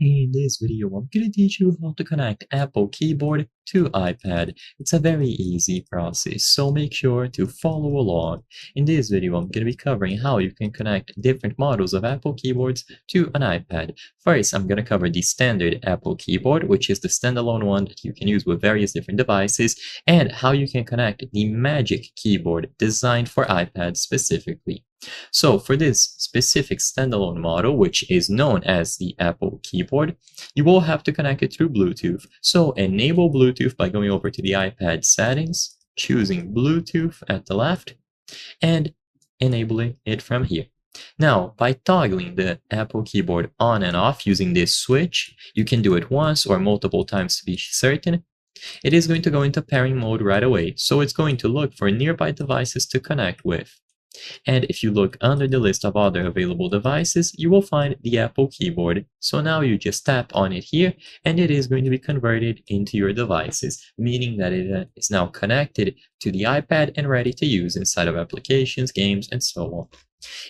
In this video, I'm going to teach you how to connect Apple Keyboard to iPad. It's a very easy process, so make sure to follow along. In this video, I'm going to be covering how you can connect different models of Apple keyboards to an iPad. First, I'm going to cover the standard Apple keyboard, which is the standalone one that you can use with various different devices, and how you can connect the Magic Keyboard designed for iPad specifically. So for this specific standalone model, which is known as the Apple keyboard, you will have to connect it through Bluetooth. So enable Bluetooth by going over to the iPad settings, choosing Bluetooth at the left, and enabling it from here. Now, by toggling the Apple keyboard on and off using this switch, you can do it once or multiple times to be certain. It is going to go into pairing mode right away, so it's going to look for nearby devices to connect with. And if you look under the list of other available devices, you will find the Apple keyboard. So now you just tap on it here, and it is going to be converted into your devices, meaning that it is now connected to the iPad and ready to use inside of applications, games, and so on.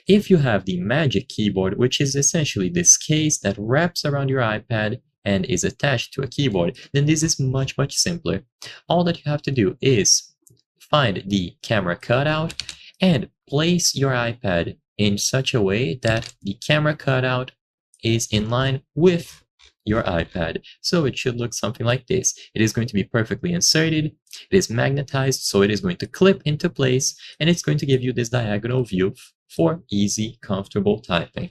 If you have the Magic Keyboard, which is essentially this case that wraps around your iPad and is attached to a keyboard, then this is much simpler. All that you have to do is find the camera cutout and place your iPad in such a way that the camera cutout is in line with your iPad. So it should look something like this. It is going to be perfectly inserted, it is magnetized, so it is going to clip into place, and it's going to give you this diagonal view for easy, comfortable typing.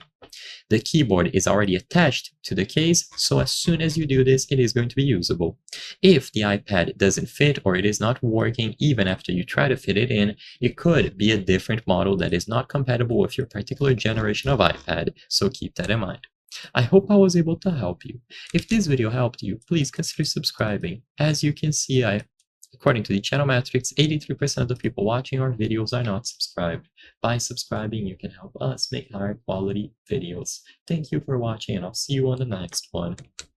The keyboard is already attached to the case, so as soon as you do this, it is going to be usable. If the iPad doesn't fit or it is not working even after you try to fit it in, it could be a different model that is not compatible with your particular generation of iPad, so keep that in mind. I hope I was able to help you. If this video helped you, please consider subscribing. As you can see, according to the channel metrics, 83% of the people watching our videos are not subscribed. By subscribing, you can help us make higher quality videos. Thank you for watching, and I'll see you on the next one.